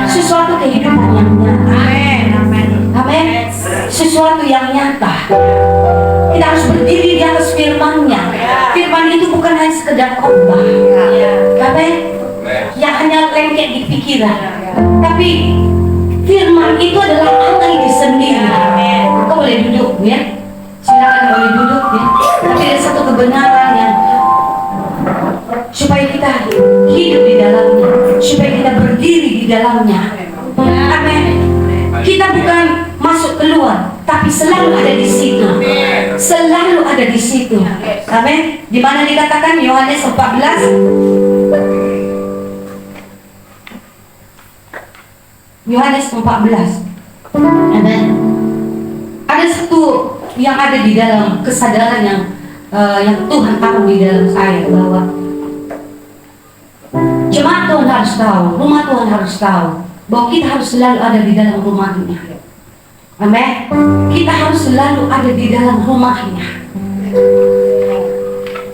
sesuatu kehidupan yang nyata. Amin. Sesuatu yang nyata. Kita harus berdiri di atas firman-Nya. Firman itu bukan hanya sekedar khotbah. Amin. Yang hanya lengket di pikiran. Tapi firman itu adalah Allah itu sendiri. Kau boleh duduk ya. Silakan boleh duduk ya. Tapi ada satu kebenaran yang supaya kita hidup di dalamnya, supaya kita berdiri di dalamnya. Amin. Kita bukan masuk keluar, tapi selalu ada di situ. Selalu ada di situ. Amin. Di mana dikatakan Yohanes 14 Yohanes 14. Amin. Ada satu yang ada di dalam kesadaran yang Tuhan taruh di dalam saya, bahwa jemaat Tuhan harus tahu, rumah Tuhan harus tahu bahwa kita harus selalu ada di dalam rumahnya. Amin. Kita harus selalu ada di dalam rumahnya.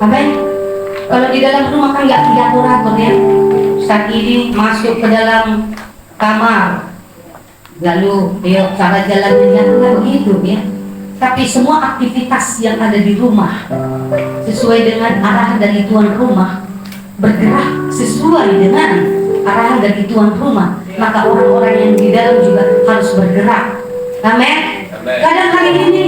Amin. Kalau di dalam rumah kan nggak diatur-atur ya. Saat ini masuk ke dalam kamar, lalu yuk cara jalannya nggak begitu ya. Tapi semua aktivitas yang ada di rumah sesuai dengan arahan dari tuan rumah, bergerak sesuai dengan arahan dari tuan rumah, maka orang-orang yang di dalam juga harus bergerak. Amin. Kadang hari ini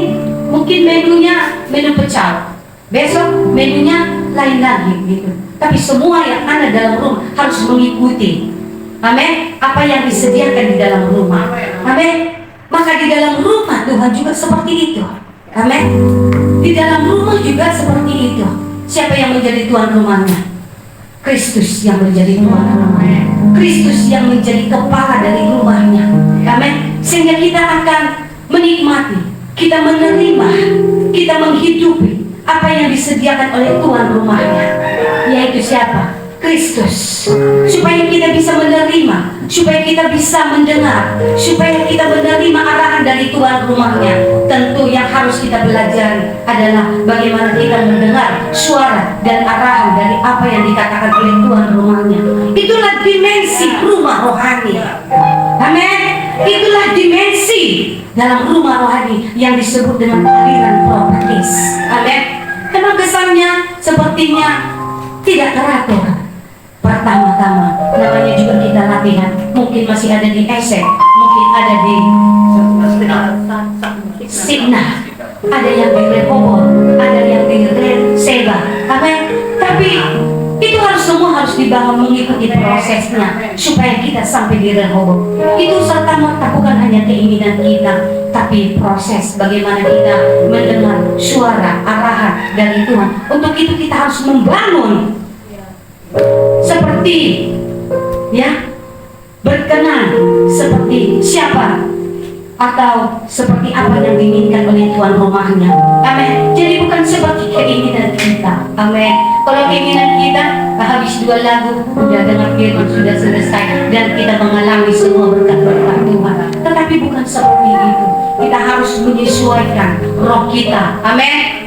mungkin menunya menu pecel, besok menunya lain lagi gitu. Tapi semua yang ada dalam rumah harus mengikuti. Amin. Apa yang disediakan di dalam rumah. Amin. Maka di dalam rumah Tuhan juga seperti itu. Amin. Di dalam rumah juga seperti itu. Siapa yang menjadi tuan rumahnya? Kristus yang menjadi tuan rumahnya. Kristus yang menjadi kepala dari rumahnya. Amin. Sehingga kita akan menikmati, kita menerima, kita menghidupi apa yang disediakan oleh tuan rumahnya. Yaitu siapa? Kristus. Supaya kita bisa menerima, supaya kita bisa mendengar, supaya kita menerima arahan dari tuan rumahnya. Tentu yang harus kita belajar adalah bagaimana kita mendengar suara dan arahan dari apa yang dikatakan oleh tuan rumahnya. Itulah dimensi rumah rohani. Amin. Itulah dimensi dalam rumah rohani yang disebut dengan aliran profetis. Amin. Memang kesannya sepertinya tidak teratur. Pertama-tama namanya juga kita latihan. Mungkin masih ada di esek, mungkin ada di Sidnah, ada yang di Rehoboth, ada yang di Seba. Amin. Tapi itu semua harus dibangun mengikuti prosesnya supaya kita sampai di Rehoboth. Itu serta-merta bukan hanya keinginan kita, tapi proses bagaimana kita mendengar suara arahan dari Tuhan. Untuk itu kita harus membangun seperti ya, berkenan seperti siapa atau seperti apa yang diinginkan oleh tuan rumahnya. Amin. Jadi bukan seperti keinginan kita. Amin. Kalau keinginan kita habis 2 lagu sudah dengar firman sudah selesai dan kita mengalami semua berkat-berkat Tuhan. Tetapi bukan seperti itu. Kita harus menyesuaikan roh kita. Amin.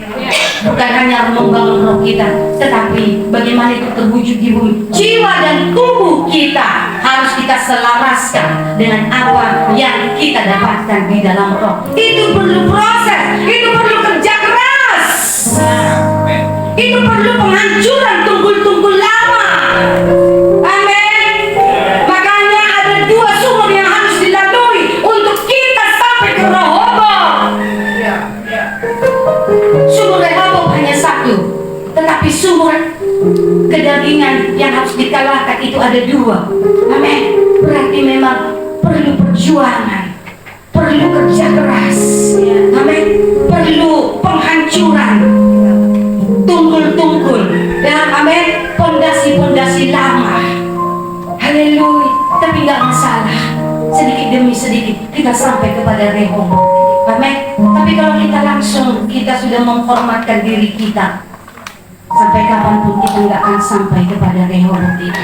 Bukan hanya membangun roh kita, tetapi bagaimana itu terwujud di bumi. Jiwa dan tubuh kita harus kita selaraskan dengan apa yang kita dapatkan di dalam roh. Itu perlu proses, itu perlu kerja keras, itu perlu penghancuran tunggul-tunggul lama. Amin. Makanya ada 2 sumur yang harus dilalui untuk kita sampai ke Rehoboth. Sumur Rehoboth hanya 1, tetapi sumur kedagingan yang harus dikalahkan itu ada 2. Amin. Berarti memang perlu perjuangan, perlu kerja keras. Amin. Perlu penghancuran tunggul-tunggul dan amin, pondasi-pondasi lama. Haleluya. Tapi nggak masalah, sedikit demi sedikit kita sampai kepada Rehoboth. Amin. Tapi kalau kita langsung, kita sudah memformatkan diri kita, sampai kapanpun kita nggak akan sampai kepada Rehoboth itu.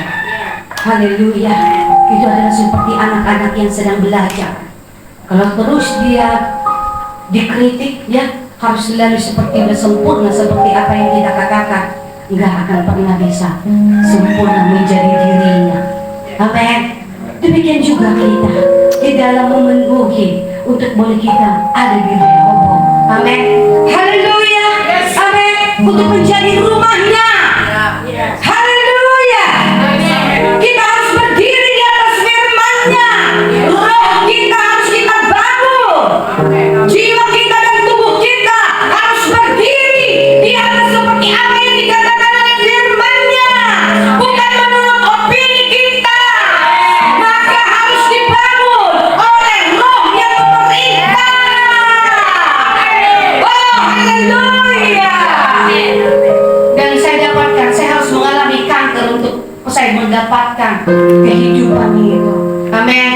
Haleluya. Itu adalah seperti anak-anak yang sedang belajar. Kalau terus dia dikritik, ya harus selalu seperti sempurna seperti apa yang kita katakan, nggak akan pernah bisa sempurna menjadi dirinya. Amin. Demikian juga kita di dalam memenuhi untuk boleh kita ada di Rehoboth. Amin. Haleluya. Amin. Untuk menjadi rumahnya. Haleluya. Kita harus berdiri di atas firman-Nya. Roh kita harus kita bangun. Jiwa kita dan tubuh kita harus berdiri di atas seperti apa yang dikatakan oleh firman-Nya. Bukan menurut opini kita. Maka harus dibangun oleh roh yang memerintah. Oh, haleluya. Dan saya dapatkan, saya harus mengalami kanker untuk saya mendapatkan kehidupan itu. Amin.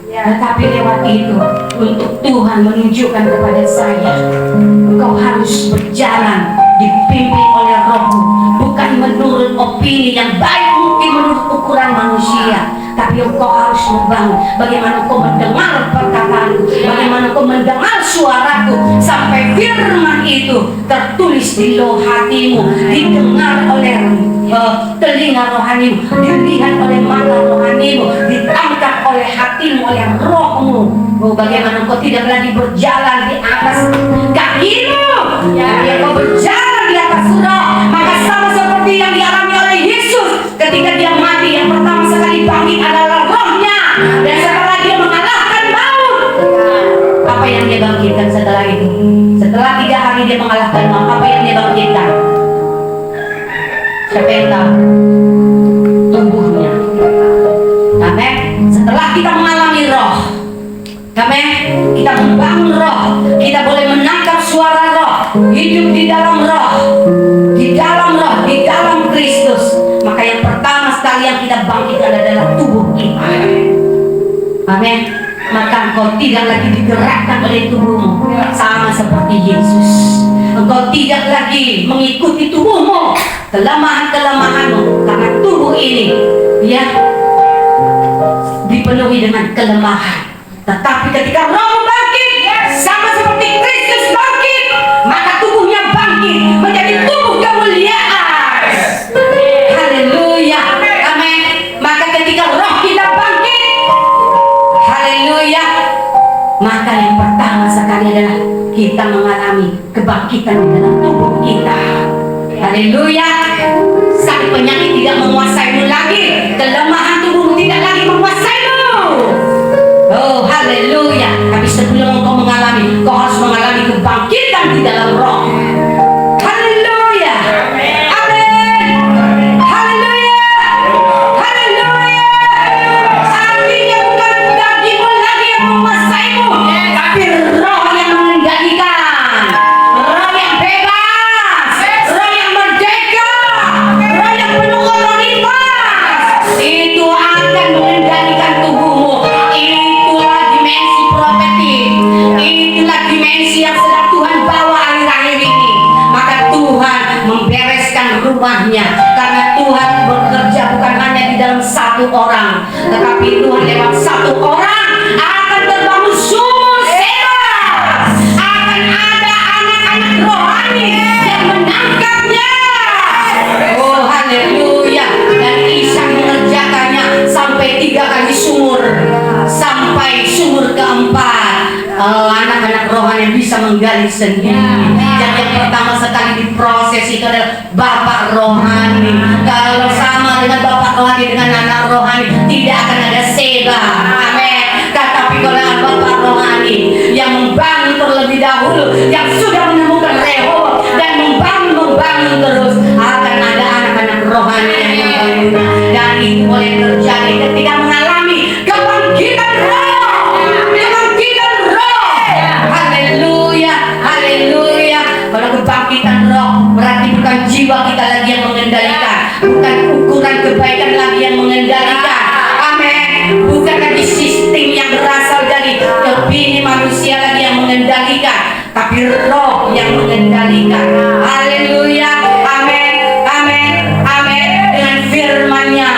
Tetapi lewat itu, untuk Tuhan menunjukkan kepada saya, engkau harus berjalan dipimpin oleh Roh-Mu, bukan menurut opini yang baik mungkin menurut ukuran manusia, tapi engkau harus membangun. Bagaimana engkau mendengar perkataanku, bagaimana engkau mendengar suaraku, sampai firman itu tertulis di loh hatimu, didengar oleh telinga rohanimu, dilihat oleh mata rohanimu, ditangkap oleh hatimu, oleh rohmu. Oh, bagaimana engkau tidak lagi berjalan di atas kakimu, tapi engkau berjalan di atas roh. Maka sama seperti yang dialami oleh Yesus ketika dia mati, yang pertama sekali bangkit adalah rohnya, dan setelah dia mengalahkan maut. Apa yang dia bangkitkan setelah itu? Setelah 3 hari dia mengalahkan maut, apa yang dia bangkitkan? Siapa yang tahu? Tubuhnya. Amin. Setelah kita mengalami roh, amin, kita membangun roh, kita boleh menangkap suara roh, hidup di dalam roh, di dalam roh, di dalam Kristus. Maka yang pertama sekali yang kita bangkitkan adalah tubuh kita. Amin. Maka engkau tidak lagi digerakkan oleh tubuhmu, sama seperti Yesus. Engkau tidak lagi mengikuti tubuhmu, kelemahan-kelemahanmu, karena tubuh ini ya dipenuhi dengan kelemahan. Tetapi ketika roh bangkit, sama seperti Kristus bangkit, maka tubuhnya bangkit menjadi tubuh kemuliaan. Haleluya. Amin. Maka ketika roh kita bangkit, haleluya, maka yang pertama sekali adalah kita mengalami kebangkitan di dalam tubuh kita. Haleluya. Sang penyakit tidak menguasaimu lagi, kelemahan tubuhmu tidak lagi menguasaimu. Oh, haleluya. Tapi sebelum engkau mengalami, kau harus mengalami kebangkitan di dalam roh. Haleluya. Amin. Haleluya. Haleluya. Artinya bukan dagingmu lagi yang menguasaimu, tapi roh yang mengendalikan, roh yang bebas, roh yang merdeka, roh yang penuh otoritas. Itu akan mengendalikan tubuhmu. Itulah dimensi profetik, itulah dimensi yang sedang Tuhan bawa akhir-akhir ini. Maka Tuhan membereskan rumahnya, karena Tuhan bekerja bukan hanya di dalam satu orang, tetapi Tuhan lewat satu orang akan terbangun sumur Sela. Akan ada anak-anak rohani yang menangkapnya. Oh, haleluya. Dan Ishak mengerjakannya sampai 3 kali sumur, sampai sumur keempat. Anak-anak rohani yang bisa menggali sendiri. Dan yang pertama sekali diproses itu adalah bapak rohani. Kalau sama dengan bapak rohani dengan anak rohani, tidak akan ada seba. Amin. Tetapi kalau bapak rohani yang membangun terlebih dahulu, yang sudah menemukan Rehoboth dan membangun terus, akan ada anak-anak rohani yang membangun. Dan itu boleh terjadi ketika mengalami kebangkitan roh. Kebangkitan roh. Haleluya. Haleluya. Kalau kebangkitan roh berarti bukan jiwa kita lagi yang mengendalikan, bukan ukuran kebaikan lagi yang mengendalikan. Amin. Bukan lagi sistem yang berasal dari opini manusia lagi yang mengendalikan, tapi roh yang mengendalikan. Haleluya. Amin. Amin. Amin. Dengan firman-Nya,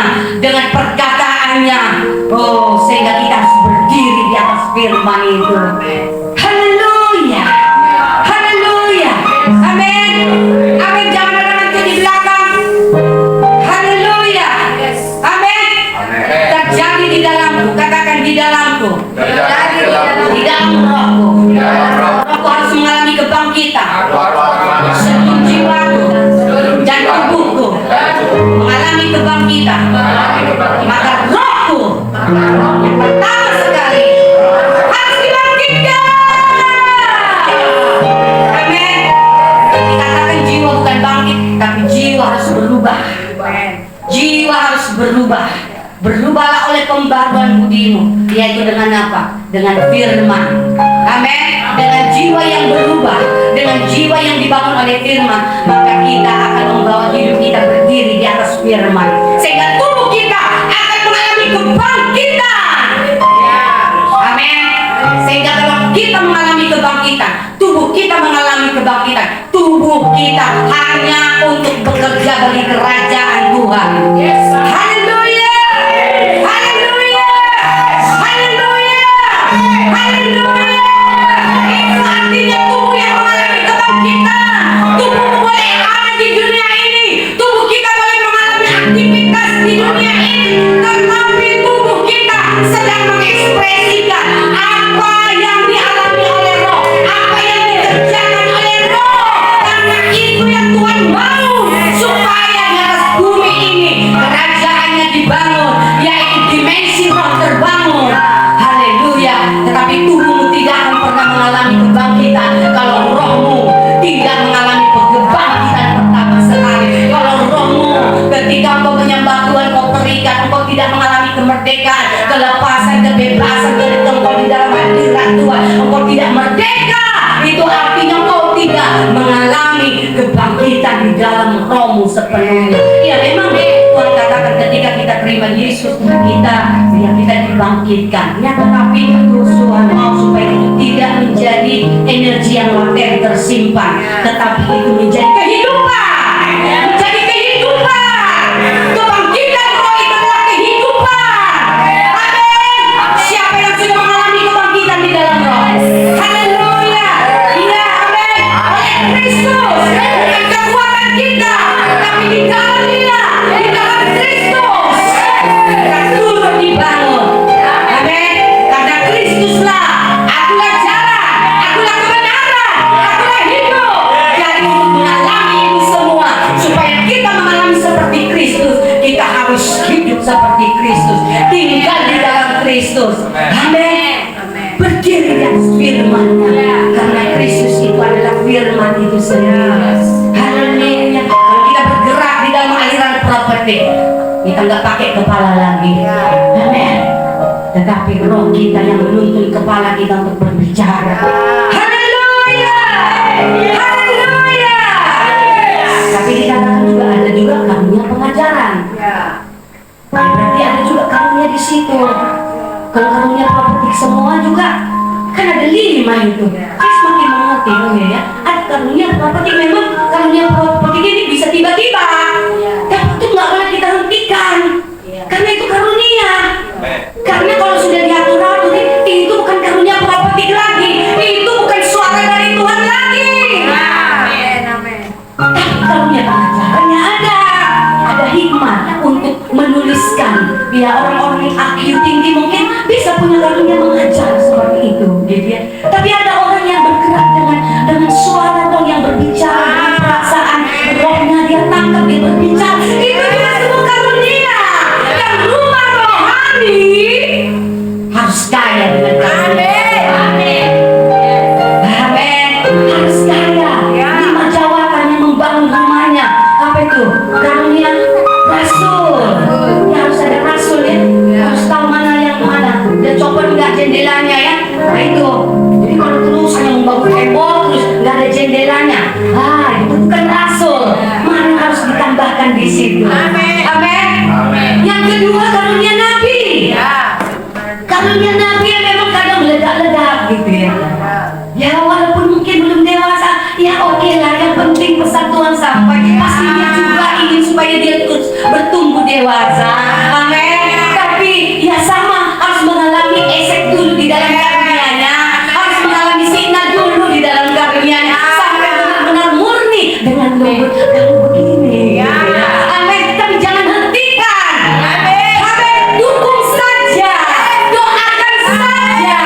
dengan perkataannya. Oh, sehingga kita harus berdiri di atas firman itu. Haleluya. Haleluya. Amin. Amin. Jangan ada nanti di belakang. Haleluya. Amin. Terjadi di dalam jiwa harus berubah. Jiwa harus berubah. Berubahlah oleh pembaruan budimu, yaitu dengan apa? Dengan firman. Amin. Dengan jiwa yang berubah, dengan jiwa yang dibangun oleh firman, maka kita akan membawa hidup kita berdiri di atas firman, sehingga tubuh kita akan mengalami kebangkitan. Amin. Sehingga kalau kita mengalami kebangkitan, tubuh kita mengalami kebangkitan, tubuh kita hanya untuk bekerja bagi kerajaan Tuhan. Haleluya. Haleluya. Haleluya. Haleluya. Itu artinya tubuh yang mengalami kebangkitan. Tubuh boleh ada di dunia ini, tubuh kita boleh mengalami aktivitas di dunia ini, tetapi tubuh kita sedang mengekspresikan apa yang dialami oleh Roh, apa yang dikerjakan oleh Roh. Karena itu yang Tuhan bangun, supaya di atas bumi ini kerajaannya dibangun, yaitu dimensi roh terbangun. Haleluya. Tetapi tubuhmu tidak akan pernah mengalami kebangkitan kalau rohmu tidak mengalami kebangkitan pertama sekali. Kalau rohmu ketika engkau menyembah Tuhan, engkau terikat, engkau tidak mengalami kemerdekaan, kelepasan, kebebasan, engkau di dalam hadirat Tuhan, engkau tidak merdeka. Itu artinya engkau tidak mengalami kebangkitan di dalam rohmu sepenuhnya. Ya memang Tuhan katakan ketika kita terima Yesus, kita dibangkitkan. Ya, tetapi terus Tuhan mau supaya itu tidak menjadi energi yang laten tersimpan, tetapi itu menjadi kehidupan. Menjadi kehidupan. Kebangkitan roh itu adalah kehidupan. Amin. Siapa yang sudah mengalami kebangkitan di dalam roh? Haleluya. Ya, amin. Oleh Kristus, bukan kekuatan kita, tapi di dalam Dia, di dalam Kristus, kita turut dibangun. Amin. Karena Kristuslah, akulah jalan, akulah kebenaran, akulah hidup. Jadi untuk mengalami itu semua, supaya kita mengalami seperti Kristus, kita harus hidup seperti Kristus, tinggal di dalam Kristus. Amin. Berdiri di atas firman-Nya, karena Kristus itu adalah firman itu sendiri. Haleluya. Kalau kita bergerak di dalam aliran prophetik, kita nggak pakai kepala lagi. Amin. Tetapi roh kita yang menuntun kepala kita untuk berbicara. Haleluya. Haleluya. Tapi dikatakan juga ada juga karunia pengajaran. Berarti ada juga karunia di situ. Kalau karunia prophetik semua juga kan ada 5 itu. Saya semakin mengerti ya. Ada karunia prophetik, memang karunia prophetik ini bisa tiba-tiba. Tapi itu nggak boleh kita hentikan. Karena itu karunia. Karena kalau sudah diatur-atur, itu bukan karunia prophetik lagi. Itu bukan suara dari Tuhan lagi. Tapi karunia pengajarannya ada. Ada hikmah untuk menuliskan. Ya, orang-orang yang IQ tinggi mungkin bisa punya karunia mengajar seperti itu, gitu ya. Tapi ada orang yang bergerak dengan suara roh yang berbicara, dengan perasaan rohnya dia tangkap, dia berbicara. Itu juga semua karunia. Dan rumah rohani harus kaya dengan karunia. Amin. Amin. Harus kaya. Lima jawatan yang membangun rumahnya. Apa itu? Karunia rasul. Ya, harus ada rasul ya. Harus tahu mana yang mana. Dan copot nggak jendelanya ya. Nah itu. Jadi kalau terus hanya membangun tembok terus nggak ada jendelanya, itu bukan rasul. Mana yang harus ditambahkan di situ. Amin. Amin. Yang kedua karunia nabi. Karunia nabi yang memang kadang meledak-ledak gitu ya. Ya walaupun mungkin belum dewasa, ya oke lah. Yang penting pesan Tuhan sampai. Pasti dia juga ingin supaya dia terus bertumbuh dewasa. Amin. Tapi ya sama, harus mengalami esek dulu di dalam karunia-Nya, harus mengalami sinar dulu di dalam karunia-Nya, sampai benar-benar murni dengan lembut. Kamu begini. Amin. Tapi jangan hentikan. Amin. Dukung saja, doakan saja.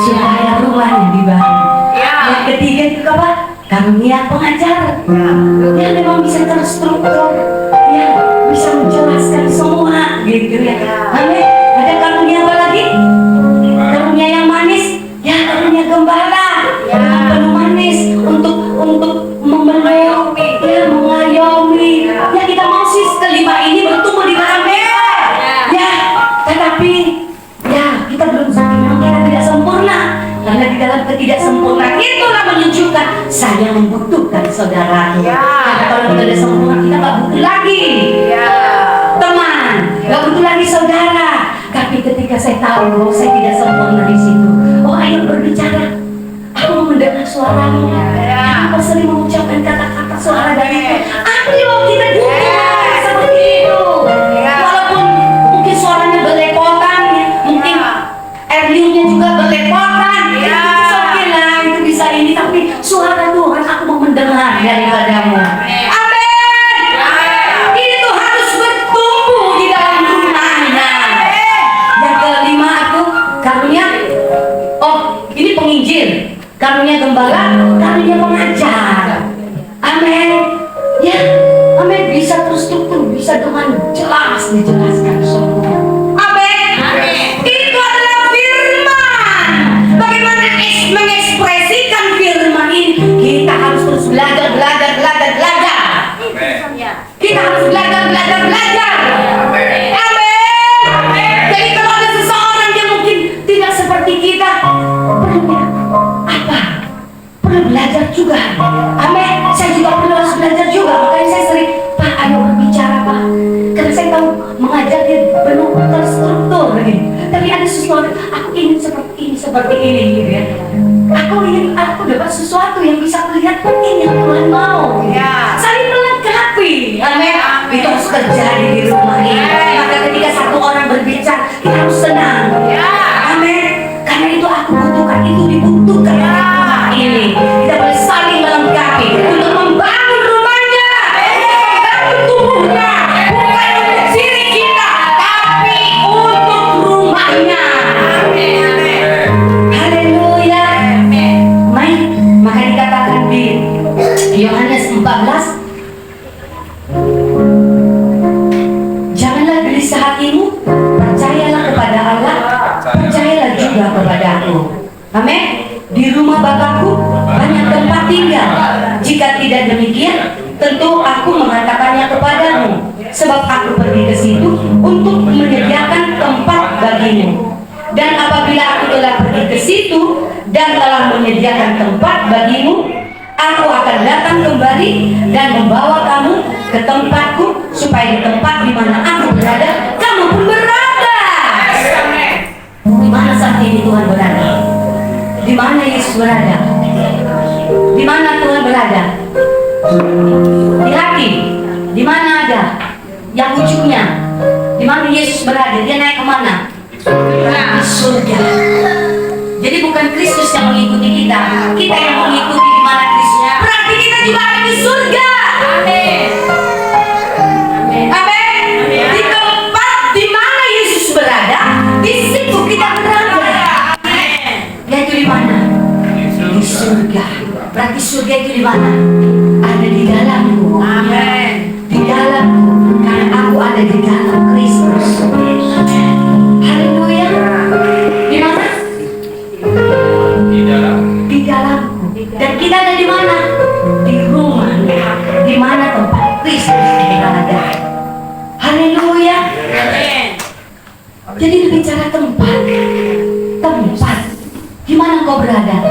Supaya rumahnya dibangun. Yang ketiga itu apa? Karunia pengajar. Dia memang bisa terstruktur, ya bisa menjelaskan semua, gitu ya. Amin. Ada karunia apa lagi? Karunia yang manis, ya karunia gembala, yang penuh manis untuk memeluk, ya mengayomi Kalau kita udah sempurna, kita gak butuh lagi teman, gak butuh lagi saudara. Tapi ketika saya tahu bahwa saya tidak sempurna di situ, oh ayo berbicara. Aku mau mendengar suaramu. Aku sering mengucapkan kata-kata suara dari itu. Ayo kita butuh seperti itu. Walaupun mungkin suaranya belepotan, mungkin Erliumnya juga belepotan. Itu oke lah, itu bisa ini. Tapi suara Tuhan, aku mau mendengar daripadamu. Penginjil, karunia gembala, karunia pengajar. Amin. Ya, amin. Bisa terstruktur, bisa dengan jelas dijelaskan semua. Amin. Itu adalah firman. Bagaimana mengekspresikan firman ini? Kita harus terus belajar. Kita harus belajar. Amin. Jadi kalau ada seseorang yang mungkin tidak seperti kita, perlu belajar juga. Amin. Saya juga harus belajar juga. Makanya saya sering, Pak, ayo berbicara, Pak. Karena saya tahu mengajar dia penuh terstruktur gitu. Tapi ada sesuatu, aku ingin seperti ini gitu ya. Aku dapat sesuatu yang bisa melihat ini yang Tuhan mau. Saling melengkapi. Amin. Itu harus terjadi di rumah ini. Maka ketika satu orang berbicara, kita harus senang. Amin. Karena itu aku butuhkan, itu dibutuhkan oleh rumah ini. Kita boleh saling melengkapi untuk membangun rumahnya, membangun tubuhnya, bukan untuk diri kita, tapi untuk rumahnya. Haleluya. Maka dikatakan di Yohanes 14, janganlah gelisah hatimu, percayalah kepada Allah, percayalah juga kepadaku. Amin. Di rumah Bapakku banyak tempat tinggal. Jika tidak demikian, tentu aku mengatakannya kepadamu. Sebab aku pergi ke situ untuk menyediakan tempat bagimu. Dan apabila aku telah pergi ke situ dan telah menyediakan tempat bagimu, aku akan datang kembali dan membawa kamu ke tempatku, supaya di tempat di mana aku berada, kamu pun berada. Di mana saat ini Tuhan berada? Di mana Yesus berada? Di mana Tuhan berada? Di hati. Di mana ada? Yang ujungnya. Di mana Yesus berada? Dia naik kemana? Di surga. Jadi bukan Kristus yang mengikuti kita, kita yang mengikuti di mana Kristus. Berarti kita juga ada di surga. Amin. Amin. Di tempat di mana Yesus berada, di situ kita berada. Yaitu di mana? Di surga. Berarti surga itu di mana? Ada di dalamku. Amin. Di dalamku, karena aku ada di dalam Kristus. Haleluya. Di mana? Di dalamku. Dan kita ada di mana? Di rumah. Di mana tempat Kristus berada. Haleluya. Jadi bicara tempat. Di mana engkau berada?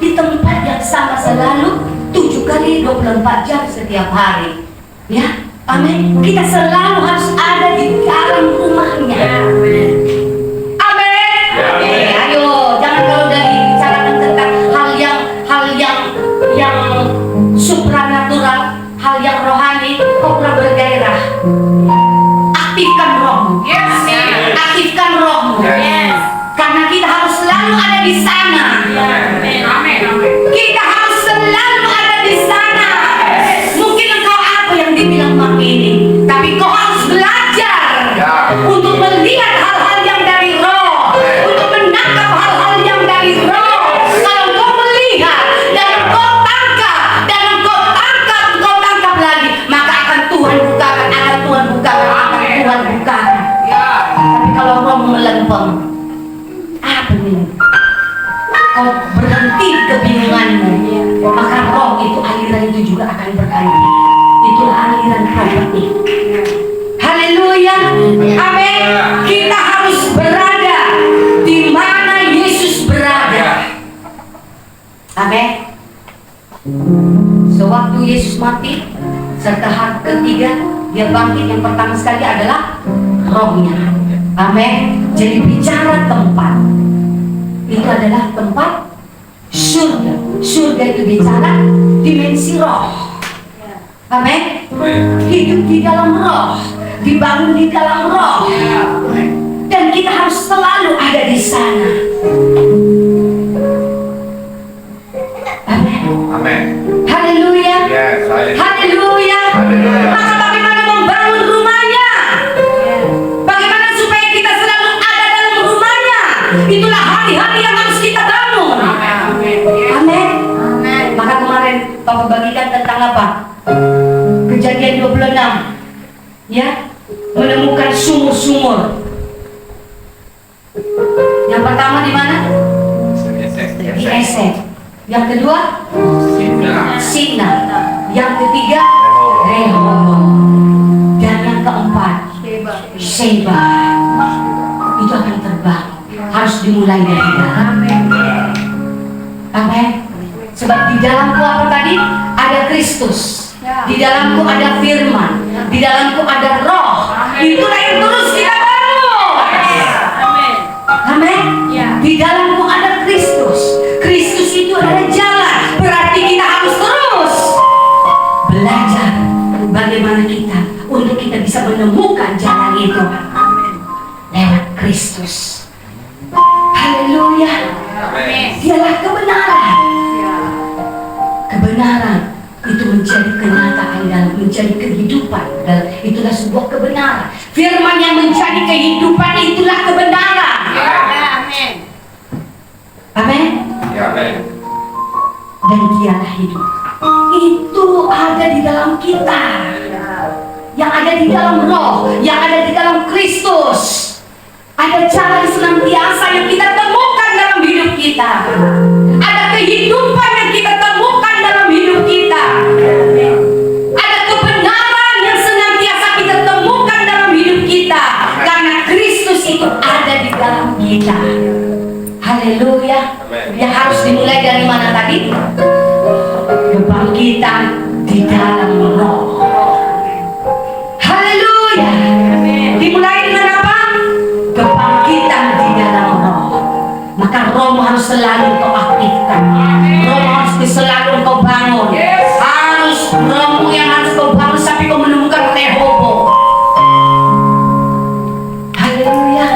Di tempat yang sama selalu 7 kali 24 jam setiap hari. Ya, amin. Kita selalu harus ada di dalam rumahnya. Amin. Ayo, jangan kalau udah dibicarakan tentang hal yang supranatural, hal yang rohani, kau kurang bergairah. Aktifkan rohmu. Aktifkan rohmu. Karena kita harus selalu ada di sana. Kita harus selalu ada di sana. Mungkin engkau apa yang dibilang Mak ini, tapi kau harus belajar untuk melihat hal-hal yang dari roh, untuk menangkap hal-hal yang dari roh. Kalau kau melihat dan kau tangkap lagi, maka akan Tuhan bukakan. Tapi kalau roh melempem, apa ini? Kau berhenti kebingunganmu, maka roh itu, aliran itu juga akan berhenti. Itulah aliran properti. Haleluya. Amin. Kita harus berada di mana Yesus berada. Amin. Sewaktu Yesus mati, serta hal ketiga, dia bangkit. Yang pertama sekali adalah rohnya. Amin. Jadi bicara tempat, itu adalah tempat surga. Surga itu bicara dimensi roh. Amin. Hidup di dalam roh, dibangun di dalam roh, dan kita harus selalu ada di sana. Amin. Amin. Haleluya. Yes, Haleluya. Maka bagaimana membangun rumahnya? Bagaimana supaya kita selalu ada dalam rumahnya? Itulah hari-hari yang harus kita bangun. Amin. Maka kemarin Papa bagikan tentang apa? Kejadian 26. Ya, menemukan sumur-sumur. Yang pertama di mana? Di Esek. Yang kedua, Sina. Yang ketiga, Rehoboth. Dan yang keempat, Sheba. Itu akan terbang. Harus dimulai dari dalam. Amin. Sebab di dalamku apa tadi? Ada Kristus. Di dalamku ada firman. Di dalamku ada roh. Itulah yang terus kita bangun. Amin. Di dalamku ada Kristus. Kristus itu adalah jalan. Berarti kita harus terus belajar bagaimana kita untuk kita bisa menemukan jalan itu lewat Kristus. Haleluya. Dialah kebenaran. Kebenaran itu menjadi kenyataan dan menjadi kehidupan. Dan itulah sebuah kebenaran. Firman yang menjadi kehidupan itulah kebenaran. Amin. Amin. Dan dialah hidup. Itu ada di dalam kita. Yang ada di dalam roh, yang ada di dalam Kristus. Ada jalan senantiasa yang kita temukan dalam hidup kita. Ada kehidupan yang kita temukan dalam hidup kita. Ada kebenaran yang senantiasa kita temukan dalam hidup kita. Karena Kristus itu ada di dalam kita. Haleluya. Yang harus dimulai dari mana tadi? Kebangkitan di dalam roh. Haleluya. Dimulai dengan apa? Kebangkitan di dalam roh. Maka roh harus selalu kau aktifkan. Roh harus selalu kau bangun. Harus rohmu yang harus kau bangun sampai kau menemukan Rehoboth. Haleluya.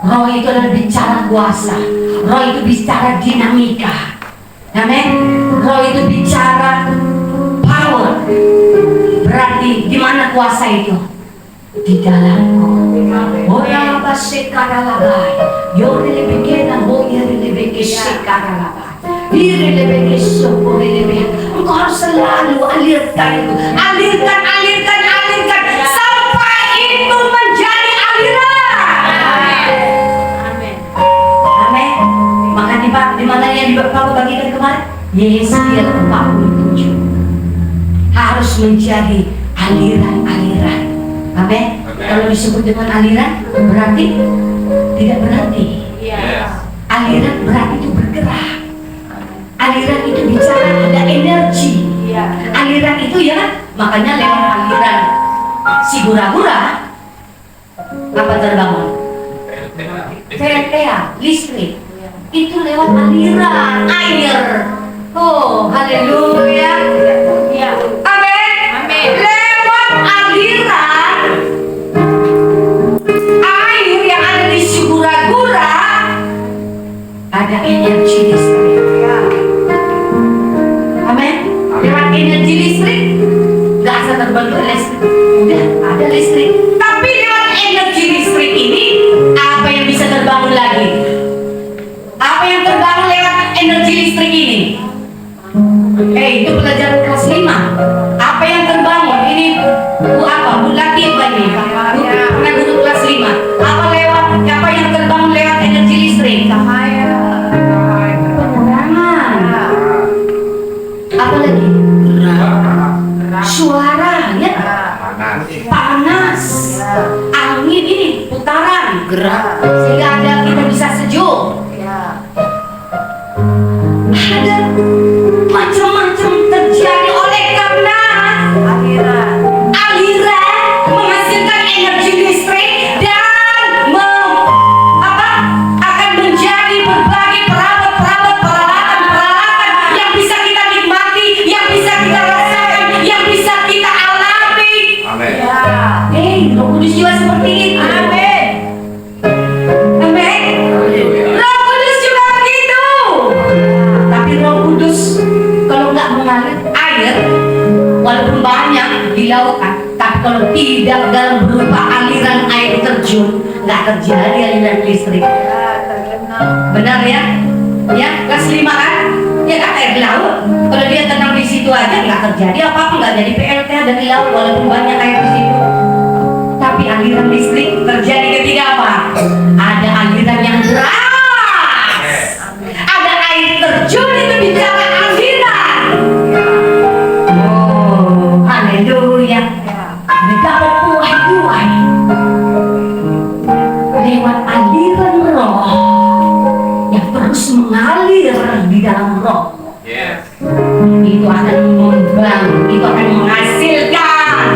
Roh itu adalah bicara kuasa. Roh itu bicara dinamika. Amin. Roh itu bicara power. Berarti di mana kuasa itu? Di dalamku. Oh ya basekarabai. Yore lebekena hoya lebeke sekaralabai. Ire lebeke sopore lebeke. Engkau harus selalu alirkan itu. Alirkan sampai itu menjadi aliran. Amin. Maka di mana yang Bapak bagikan kemarin? Yesaya 47. Harus menjadi aliran-aliran. Amin. Kalau disebut dengan aliran berarti tidak berhenti. Aliran berarti itu bergerak. Aliran itu bicara ada energi. Aliran itu ya, makanya lewat aliran si gura-gura apa terbangun? PLTA, listrik. Itu lewat aliran air. Oh, haleluya. Amin. Lewat aliran air yang ada di si gura-gura ada energi listrik. Amin. Lewat energi listrik nggak asal terbentuk listrik, udah ada listrik. Tapi lewat energi listrik ini apa yang bisa terbangun lagi? Apa yang terbangun lewat energi listrik ini? Itu pelajaran kelas 5. Apa yang terbangun? Ini Bu apa? Bu Latif ini. Pernah guru kelas 5. Apa yang terbangun lewat energi listrik? Penerangan. Apa lagi? Suara, ya? Panas. Angin ini putaran, gerak. Sehingga ada kita bisa sejuk. Ada macam-macam terjadi oleh karena walaupun banyak di lautan, tapi kalau tidak dalam berupa aliran air terjun, nggak terjadi aliran listrik. Benar ya? Ya, kelas 5 kan? Ya kan, air di laut. Kalau dia tenang di situ aja nggak terjadi apa-apa, nggak jadi PLTA dari laut walaupun banyak air di situ. Tapi aliran listrik terjadi ketika apa? Ada aliran yang deras. Ada air terjun, itu bicara aliran. Oh, haleluya. Dapat buah-buah lewat aliran roh yang terus mengalir di dalam roh. Itu akan membangun, itu akan menghasilkan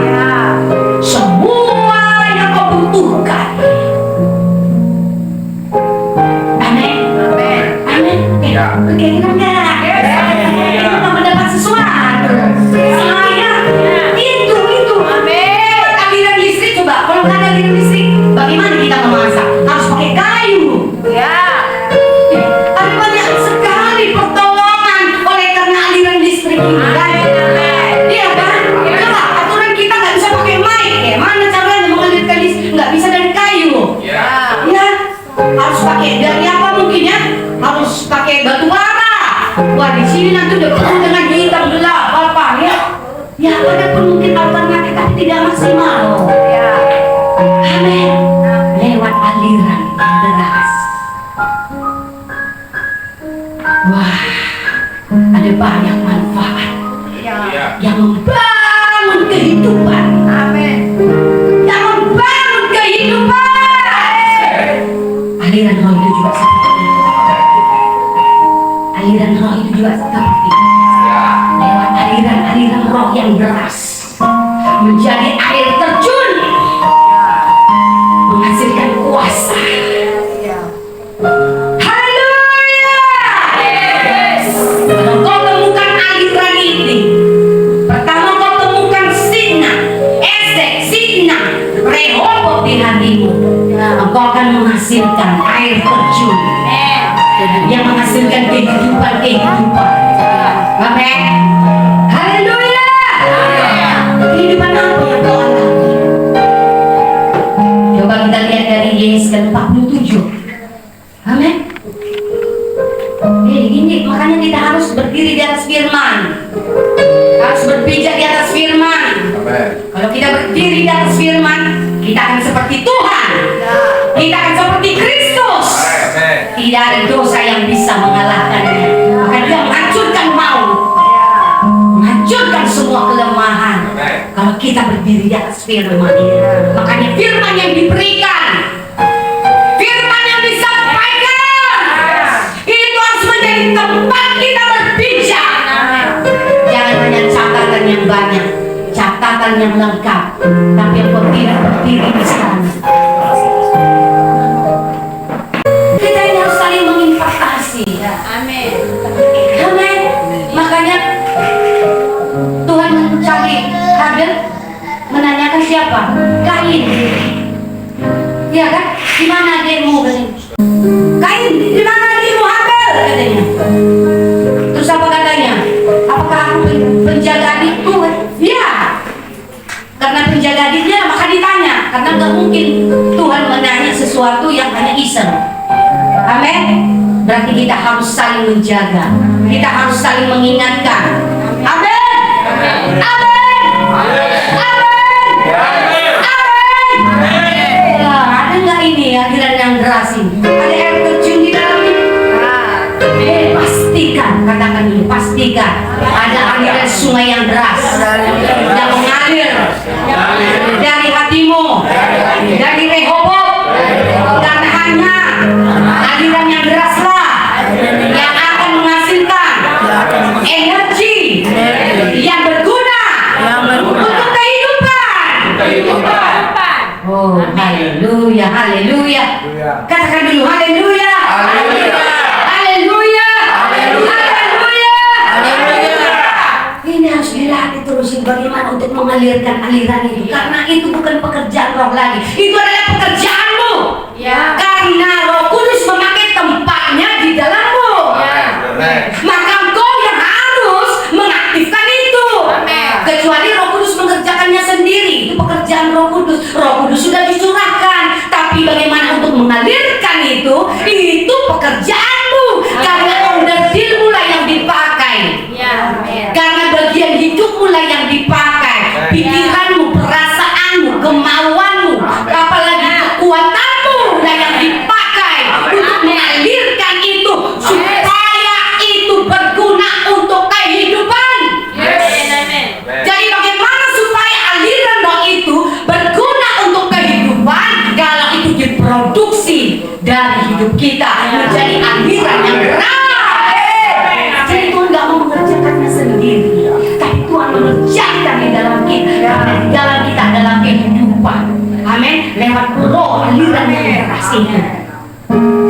semua yang kau butuhkan. Amin. Amin. Kira-kira enggak? Kita mendapat sesuatu. Itu. Aliran listrik, coba kalau nggak ada aliran listrik, bagaimana kita memasak? Harus pakai kayu. Ada banyak sekali pertolongan oleh karena aliran listrik ini kan? Iya kan? Coba aturan kita nggak bisa pakai mic, mana caranya mengalirkan listrik? Nggak bisa dari kayu. Ya, harus pakai dari apa mungkin ya? Harus pakai batu bara. Wah, di sini nanti udah penuh dengan hitam gelap apa ya? Ya, walaupun mungkin alternatif tapi tidak maksimal. Amin. Lewat aliran yang deras. Wah, ada banyak manfaat yang membangun kehidupan. Yang membangun kehidupan. Aliran roh itu juga seperti itu. Aliran roh itu juga seperti itu. Lewat aliran roh yang deras menjadi air terjun, menghasilkan kuasa. Haleluya. Kalau kau temukan aliran ini, pertama kau temukan Sidna, Esek, Sidna, Rehobot di hatimu, engkau akan menghasilkan air terjun yang menghasilkan kehidupan. Amin. Haleluya. Kehidupan apa yang kau alami? Coba kita lihat dari Yesaya 47. Amin. Ini makanya kita harus berdiri di atas firman, harus berpijak di atas firman. Kalau kita berdiri di atas firman, kita akan seperti Tuhan, kita akan seperti Kristus. Tidak ada dosa yang bisa mengalahkannya. Maka dia menghancurkan maut, menghancurkan semua kelemahan. Kalau kita berdiri di atas firman, makanya firman yang diberikan, firman yang disampaikan, itu harus menjadi tempat kita berpijak. Jangan hanya catatan yang banyak, catatan yang lengkap, tapi yang tidak berdiri di sana. Kita ini harus saling menginvestasi. Amin. Makanya Tuhan mencari Habel, menanyakan siapa? Kain. Ya kan? Di mana dirimu? Kain, di mana dirimu Habel? Katanya. Terus apa katanya? Apakah aku penjaga adikku? Ya. Karena penjaga adiknya maka ditanya. Karena nggak mungkin Tuhan menanya sesuatu yang hanya iseng. Amin. Berarti kita harus saling menjaga. Kita harus saling mengingatkan. Amin. Amin. Ada nggak ini aliran yang deras ini? Ada air terjun di dalamnya? Pastikan, katakan dulu, pastikan ada aliran sungai yang deras yang mengalir dari hatimu, dari Rehobot. Karena hanya aliran yang deraslah yang akan menghasilkan energi yang berguna untuk kehidupan. Oh, haleluya, haleluya. Katakan dulu haleluya. Haleluya. Ini harus dilatih terus bagaimana untuk mengalirkan aliran itu. Karena itu bukan pekerjaan roh lagi, itu adalah pekerjaanmu. Karena Roh Kudus memakai tempatnya di dalammu. Maka engkau yang harus mengaktifkan itu. Kecuali Roh Kudus Roh Kudus. Roh Kudus sudah dicurahkan, tapi bagaimana untuk mengalirkan itu pekerjaanmu. Karena onderdilmu lah yang dipakai, karena bagian hidupmu lah yang dipakai, pikiranmu, perasaanmu, kemauanmu, apalagi kekuatanmu lah yang dipakai untuk mengalirkan itu supaya itu berguna untuk kehidupan. Jadi bagaimana supaya aliran roh itu berguna untuk kehidupan? Kalau itu diproduksi dari hidup kita menjadi aliran yang berat. Jadi Tuhan gak mau mengerjakannya sendiri, tapi Tuhan mengerjakan di dalam kita, karena di dalam kita adalah kehidupan. Amin. Lewat roh aliran yang deras itu.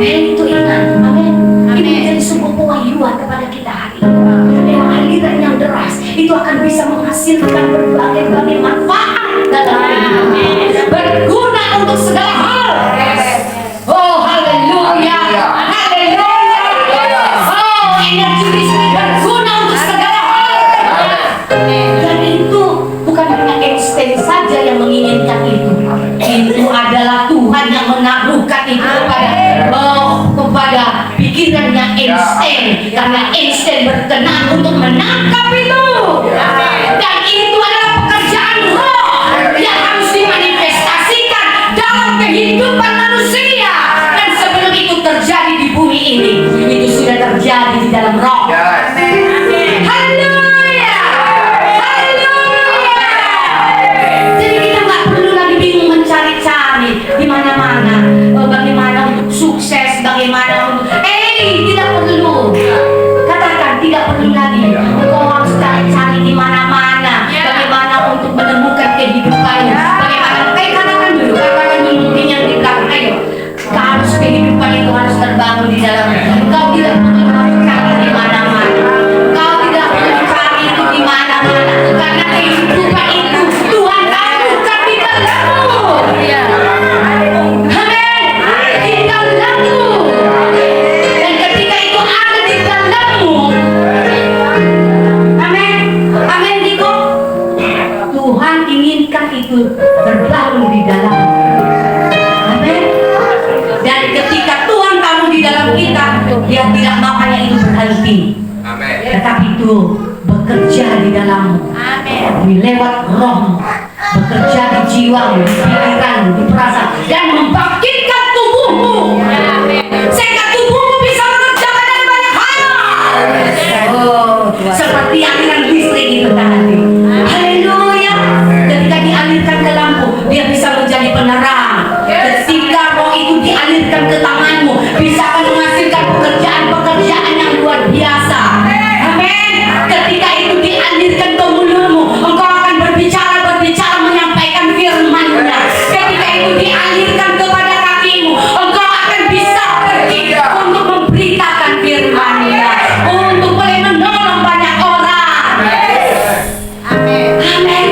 Itu ingat. Amin. Ini menjadi sebuah pewahyuan kepada kita hari ini. Lewat aliran yang deras itu akan bisa menghasilkan berbagai manfaat dalam kehidupan, berguna untuk segala hal. Oh haleluya, haleluya. Oh energi listrik berguna untuk segala hal. Dan itu bukan hanya Einstein saja yang menginginkan itu. Itu adalah Tuhan yang menaruhkan itu kepada pikirannya Einstein, karena Einstein berkenan untuk menangkap itu. Dan itu adalah pekerjaan roh yang harus dimanifestasikan dalam kehidupan manusia. Dan sebelum itu terjadi di bumi ini, itu sudah terjadi di dalam roh. Haleluya, haleluya. Jadi kita nggak perlu lagi bingung mencari-cari di mana-mana bagaimana untuk sukses, bagaimana untuk tidak perlu. Katakan tidak perlu lagi. Engkau harus cari-cari di mana-mana bagaimana untuk menemukan kehidupannya. Bagaimana? Katakan dulu mungkin yang di belakang. Ayo, harus kehidupan itu harus terbangun di dalam. Engkau tidak perlu cari di mana-mana. Engkau tidak perlu cari itu di mana-mana, karena kehidupan itu Tuhan taruhkan di dalammu. Itu berbangun di dalam. Amin. Dan ketika Tuhan taruh di dalam kita, Dia tidak mau hanya itu berhenti. Amin. Tetapi itu bekerja di dalammu. Amin. Lewat roh, bekerja di jiwamu, di pikiranmu, di perasaan, dan membangkitkan tubuhmu. Amin. Sehingga tubuhmu bisa mengerjakan dengan banyak hal. Seperti aliran listrik itu tadi. Haleluya. Ketika dialirkan ke lampu, dia bisa menjadi penerang. Ketika roh itu dialirkan ke tanganmu, bisa menghasilkan pekerjaan-pekerjaan yang luar biasa. Amin. Ketika itu dialirkan ke mulutmu, engkau akan berbicara menyampaikan firman-Nya. Ketika itu dialirkan kepada kakimu, engkau akan bisa pergi untuk memberitakan firman-Nya, untuk boleh menolong banyak orang. Amin. Amin.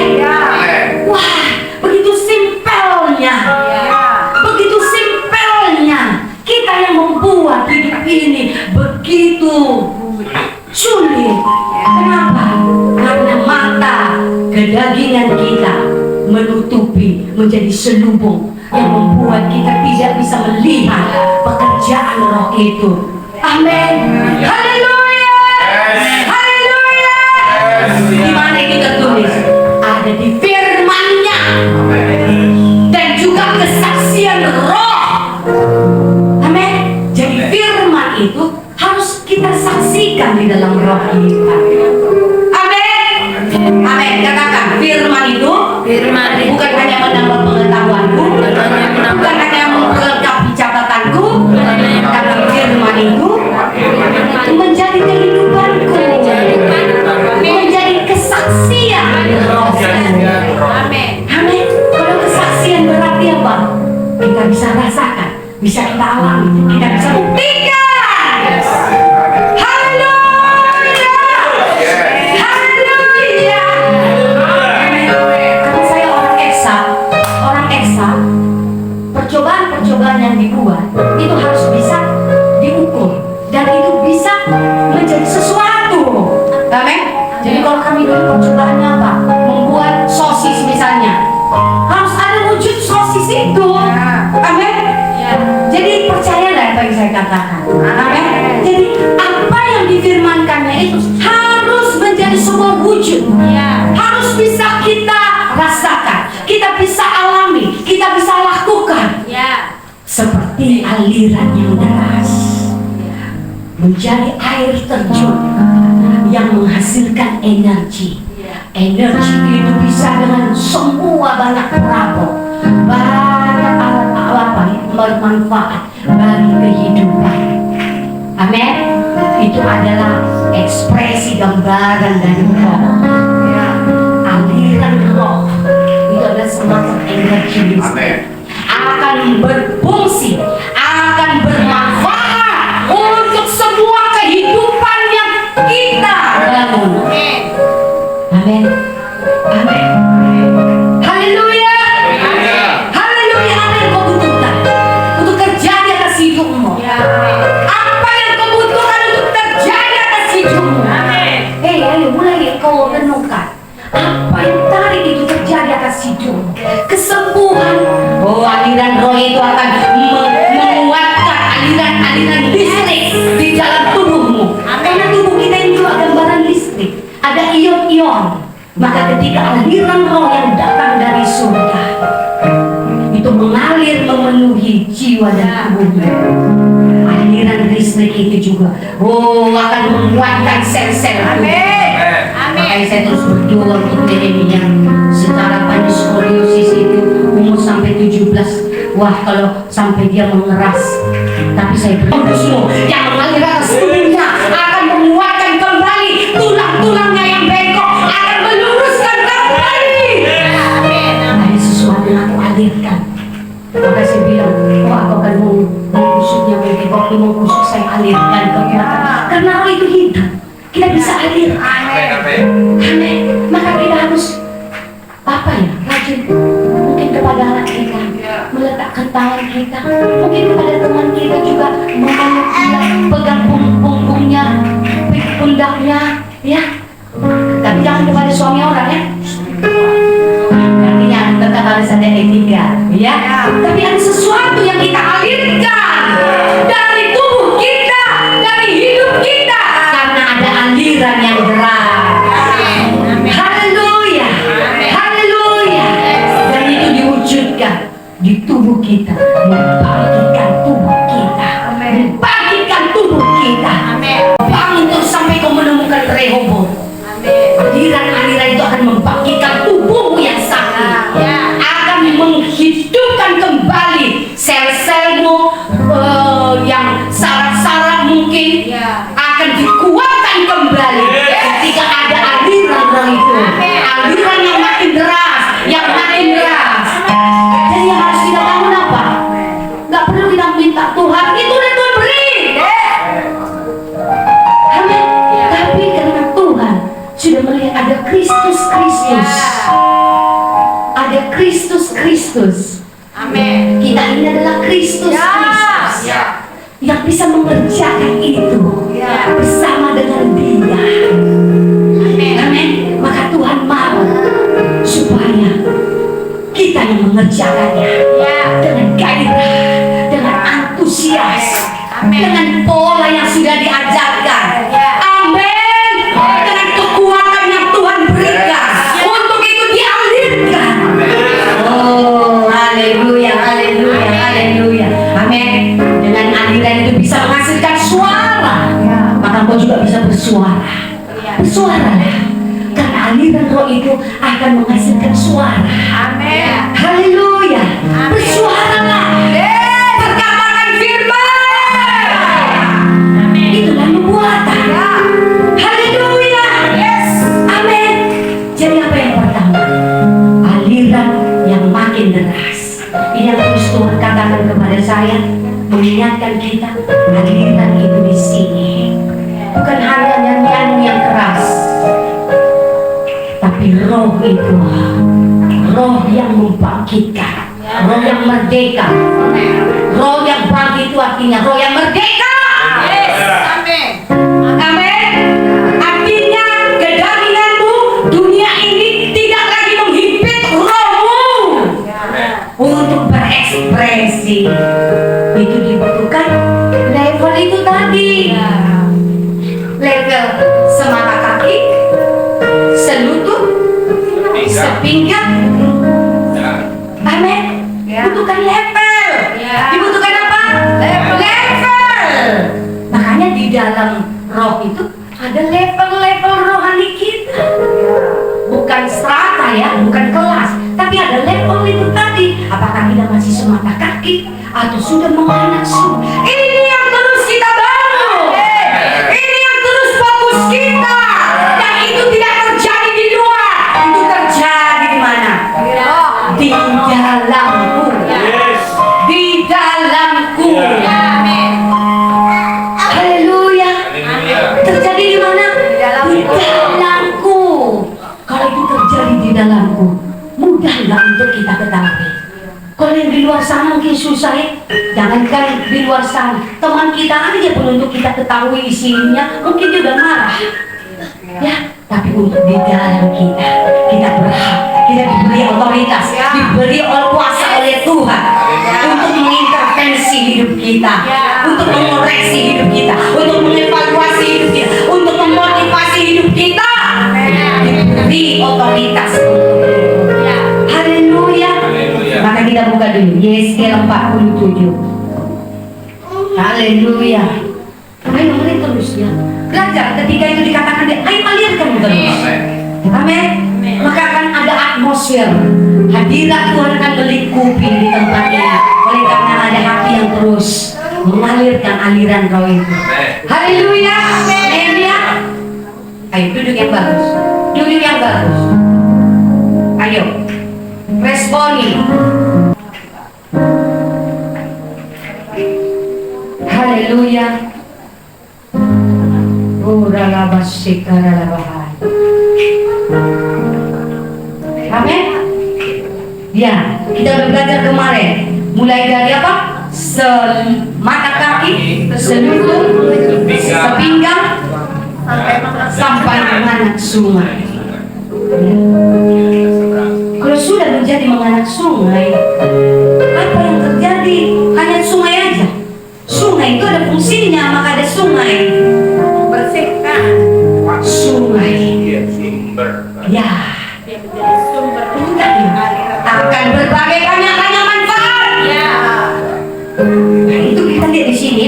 Wah, begitu simpelnya. Begitu simpelnya. Kita yang membuat hidup ini begitu sulit. Kenapa? Karena mata kedagingan kita menutupi, menjadi selubung yang membuat kita tidak bisa melihat pekerjaan roh itu. Amin. Haleluya. Haleluya. Di mana itu tertulis? Ada di firman-Nya. Dan juga kesaksian roh. Amin. Jadi firman itu harus kita saksikan di dalam roh kita. Amin. Amin. Katakan firman itu bukan hanya menambah pengetahuanku, bukan hanya melengkapi catatanku, tapi firman itu menjadi kehidupanku, menjadi kesaksian roh. Amin. Amin. Kalau kesaksian berarti apa? Kita bisa rasakan, bisa kita alami, kita bisa buktikan. Haleluya. Haleluya. Karena saya orang eksak, percobaan-percobaan yang dibuat itu harus bisa diukur dan itu bisa menjadi sesuatu. Amin. Jadi kalau kami dulu percobaannya apa? Membuat sosis misalnya, harus ada rasakan, kita bisa alami, kita bisa lakukan. Seperti aliran yang deras menjadi air terjun yang menghasilkan energi. Energi itu bisa dengan semua banyak perabot, banyak alat-alat yang bermanfaat bagi kehidupan. Amin. Itu adalah ekspresi gambaran dari roh. Aliran roh itu adalah semacam energi listrik, akan berfungsi, akan bermanfaat untuk semua kehidupan yang kita bangun. Amin. Amin. Haleluya. Haleluya. Apa yang kau butuhkan untuk terjadi atas hidupmu? Apa yang kau butuhkan untuk terjadi atas hidupmu? Hei, ayo mulai kau renungkan. Apa yang tadi itu terjadi atas hidupmu? Kesembuhan. Oh, aliran roh itu akan menguatkan aliran-aliran listrik di dalam tubuhmu. Karena tubuh kita ini juga gambaran listrik. Ada ion-ion. Maka ketika aliran roh yang datang dari surga itu mengalir memenuhi jiwa dan tubuhmu, aliran listrik itu juga akan menguatkan sel-sel tubuh. Makanya saya terus berdoa untuk diri yang secara paniskoliosis itu umur sampai 17. Wah, kalau sampai dia mengeras, tapi saya berdoa yang mengalir atas tubuhnya akan menguatkan kembali tulang-tulangnya yang bengkok, akan meluruskan kembali. Ada sesuatu yang aku alirkan. Maka saya bilang, aku akan mengusuknya, waktu mengusuk saya alirkan kekuatan. Karena roh itu hidup, kita bisa alir. Amin. Maka kita harus rajin mungkin kepada anak kita, meletakkan tangan kita, mungkin kepada teman kita juga, memeluk dia, pegang punggungnya, pundaknya, ya. Tapi jangan kepada suami orang, ya. Artinya tetap harus ada etika, ya. Tapi ada sesuatu yang kita alirkan dari tubuh kita, dari hidup kita, karena ada aliran yang deras. Haleluya, haleluya. Dan itu diwujudkan di tubuh kita, membangkitkan tubuh kita, membangkitkan tubuh kita. Bangun terus sampai kau menemukan Rehoboth. Aliran-aliran itu akan membangkitkan tubuhmu yang sakit, akan menghidupkan kembali sel-selmu yang saraf-saraf mungkin, akan dikuatkan kembali ketika ada aliran roh itu, aliran yang makin deras, yang makin deras. Jadi yang harus kita bangun apa? Gak perlu kita minta Tuhan, itu udah Tuhan beri. Amin. Tapi karena Tuhan sudah melihat ada Kristus, ada Kristus. Amin. Kita ini adalah Kristus yang bisa mengerjakan itu bersama dengan Dia. Amin. Maka Tuhan mau supaya kita yang mengerjakannya dengan gairah, dengan antusias, dengan pola yang sudah diajarkan. Amin. Dengan kekuatan yang Tuhan berikan untuk itu dialirkan. Oh, haleluya, haleluya, haleluya. Amin. Dengan aliran itu bisa menghasilkan suara, maka kau juga bisa bersuara. Bersuaralah, karena aliran roh itu akan menghasilkan suara. Amin. Haleluya. Bersuaralah, berkatakan firman. Itulah nubuatan. Haleluya. Amin. Jadi apa yang pertama? Aliran yang makin deras. Ini yang terus Tuhan katakan kepada saya, mengingatkan kita, aliran itu di sini. Bukan hanya nyanyian yang keras, tapi roh itu, roh yang membangkitkan, roh yang merdeka. Roh yang bangkit itu artinya roh yang merdeka. Amin. Amin. Artinya kedaginganmu, dunia ini tidak lagi menghimpit rohmu untuk berekspresi. Itu dibutuhkan level itu tadi, level semata kaki, selutut, sepinggang. Ya. Amin. Ya. Butuhkan level. Ya. Dibutuhkan apa? Level. Makanya di dalam roh itu ada level-level rohani kita. Bukan strata ya, bukan kelas, tapi ada level itu tadi. Apakah kita masih semata kaki atau sudah menganak sungguh? Ini yang terus kita bangun. Ini yang terus fokus kita. Dan itu tidak terjadi di luar, itu terjadi di mana? Di dalamku. Di dalamku. Ya, amin. Haleluya. Terjadi di mana? dalamku. Di dalamku. Kalau itu terjadi di dalamku, mudahlah untuk kita ketahui. Kalau yang di luar sana mungkin susah ya. Jangankan di luar sana, teman kita aja pun untuk kita ketahui isinya, mungkin dia udah marah. Ya, tapi untuk di dalam kita berhak, kita diberi otoritas, diberi kuasa oleh Tuhan untuk mengintervensi hidup kita, untuk mengoreksi hidup kita, untuk mengevaluasi hidup kita, untuk memotivasi hidup kita. Diberi otoritas untuk itu. Haleluya. Maka kita buka dulu Yesaya 47. Haleluya. Ayo mulai terus ya. Belajar ketika itu dikatakan dia, ayo alirkan terus. Amin. Maka akan ada atmosfer hadirat Tuhan akan melingkupi di tempat ini. Oleh karena ada hati yang terus mengalirkan aliran roh itu. Haleluya. Amin ya. Ayo duduk yang bagus. Duduk yang bagus. Ayo responi. Haleluya. Amin. Ya, kita udah belajar kemarin. Mulai dari apa? Mata kaki, selutut, sepinggang, sampai menganak sungai. Ya. Kalau sudah menjadi menganak sungai, apa yang terjadi? Hanya sungai aja. Sungai itu ada fungsinya, maka ada sungai. Bersihkan. Sungai. Ya. Dia menjadi sumber Akan berbagai banyak manfaat. Ya. Nah, itu kita lihat di sini.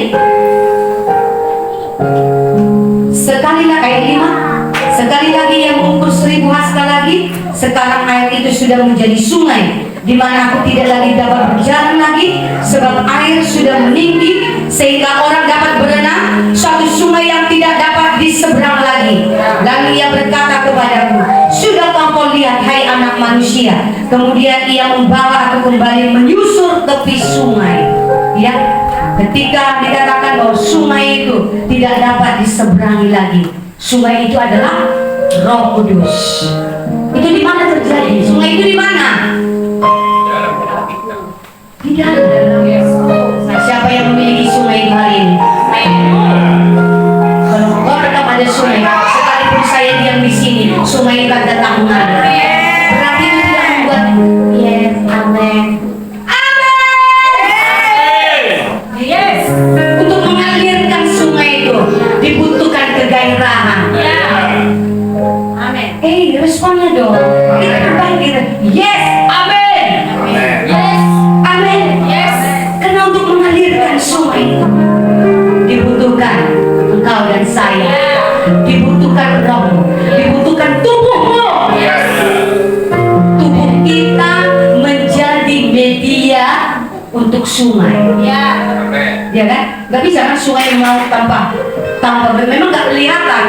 Sekali lagi ayat 5. Sekali lagi yang mengukur 1000 hasta lagi. Sekarang air itu sudah menjadi sungai, di mana aku tidak lagi dapat berjalan lagi, sebab air sudah meninggi sehingga orang dapat berenang. Suatu sungai yang tidak dapat diseberang lagi. Lalu ia berkata kepadaku, sudahkah kau lihat, hai anak manusia? Kemudian ia membawa aku kembali menyusur tepi sungai. Ya, ketika dikatakan bahwa sungai itu tidak dapat diseberangi lagi, sungai itu adalah Roh Kudus. Itu di mana terjadi? Sungai itu di mana? Di dalam. Nah, siapa yang memiliki sungai itu hari ini? Kalau kau tetap ada sungai, sekalipun saya diam di sini, sungai itu datang mengalir. Berarti itu tidak membuat yes, amin. Yes. Untuk mengalirkan sungai itu dibutuhkan kegairahan. Responnya dong. Kita terbaik kita. Yes, amin. Yes, amin. Yes. Karena untuk mengalirkan sungai itu dibutuhkan engkau dan saya. Dibutuhkan rohmu, dibutuhkan tubuhmu. Tubuh kita menjadi media untuk sungai. Ya kan? Gak bisa kan sungai mau tanpa memang gak kelihatan.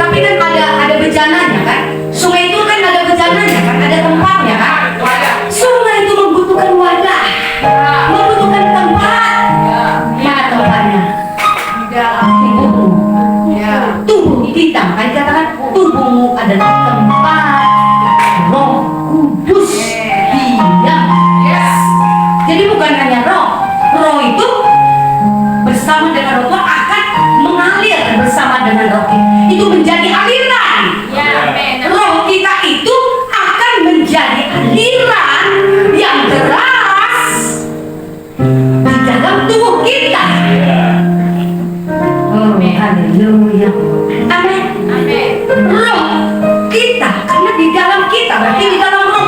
Tapi kan ada bejananya kan? Sungai itu kan ada bejananya kan? Ada tempatnya kan? Sungai itu membutuhkan wadah, membutuhkan tempat. Mana tempatnya? Di dalam tubuhmu. Tubuh kita, kan dikatakan tubuhmu adalah tempat Roh Kudus diam. Jadi bukan hanya roh itu bersama dengan roh akan mengalir bersama dengan roh itu menjadi aliran. Roh kita itu akan menjadi aliran yang deras di dalam tubuh kita. Oh, haleluya. Amin. Roh kita, karena di dalam kita berarti di dalam roh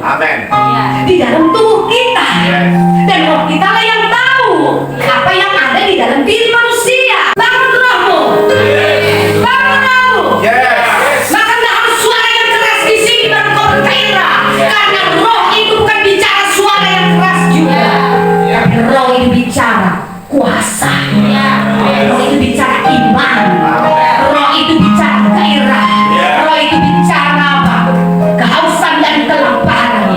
Amin. Ya. di dalam tubuh kita. Yes. Dan roh kita lah yang tahu apa yang ada di dalam diri manusia. Bangun rohmu. Bangun rohmu. Yes. Maka tidak harus suara yang keras di sini berkor gairah. Karena roh itu bukan bicara suara yang keras juga. Tapi roh itu bicara kuasa. Roh itu bicara iman. Roh itu bicara gairah. Roh itu bicara apa? Kehausan dan kelaparan.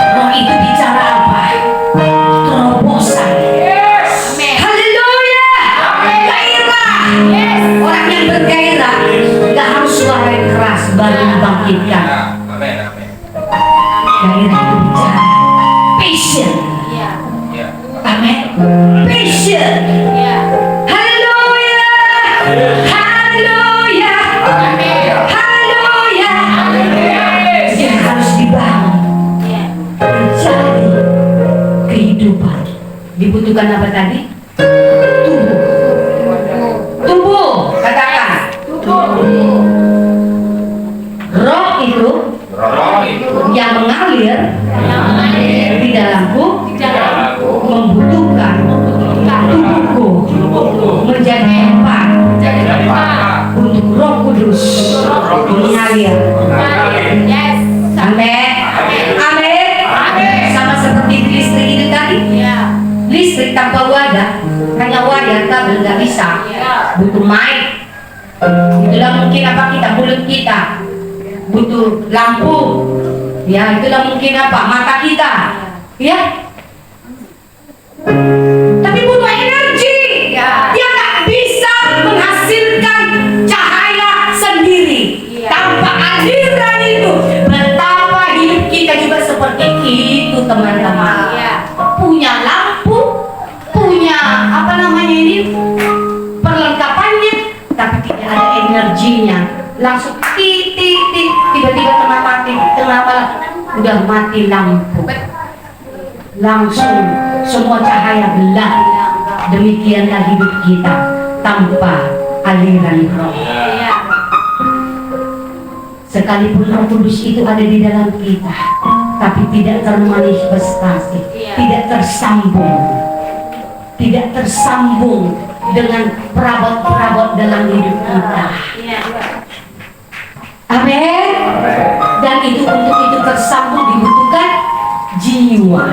Roh itu bicara apa? Terobosan. Haleluya. Gairah. Orang yang bergairah gak harus suara yang keras baru dibangkitkan. Amin. Amin. Gairah itu bicara passion. Amin. Passion. Haleluya. Haleluya. Haleluya. Yang harus dibangun menjadi kehidupan. Dibutuhkan apa tadi? Tubuh. Katakan. Roh itu Roh itu yang mengalir di dalamku membutuhkan tubuhku menjadi tempat untuk Roh Kudus mengalir. Amin. Amin. Sama seperti listrik itu tadi. Listrik tanpa wadah, hanya wayar kabel nggak bisa. Butuh mic. Itulah mungkin apa kita, mulut kita. Butuh lampu. Ya, itulah mungkin apa, mata kita. Ya. Tapi butuh energi. Dia nggak bisa menghasilkan cahaya sendiri tanpa aliran itu. Betapa hidup kita juga seperti itu, teman-teman. Punya lampu, punya apa namanya ini, perlengkapannya, tapi tidak ada energinya. Langsung tiba-tiba tengah malam udah mati lampu. Langsung semua cahaya gelap. Demikianlah hidup kita tanpa aliran roh. Sekalipun Roh Kudus itu ada di dalam kita, tapi tidak termanifestasi, tidak tersambung dengan perabot-perabot dalam hidup kita. Amin. Dan itu untuk itu tersambung dibutuhkan jiwa.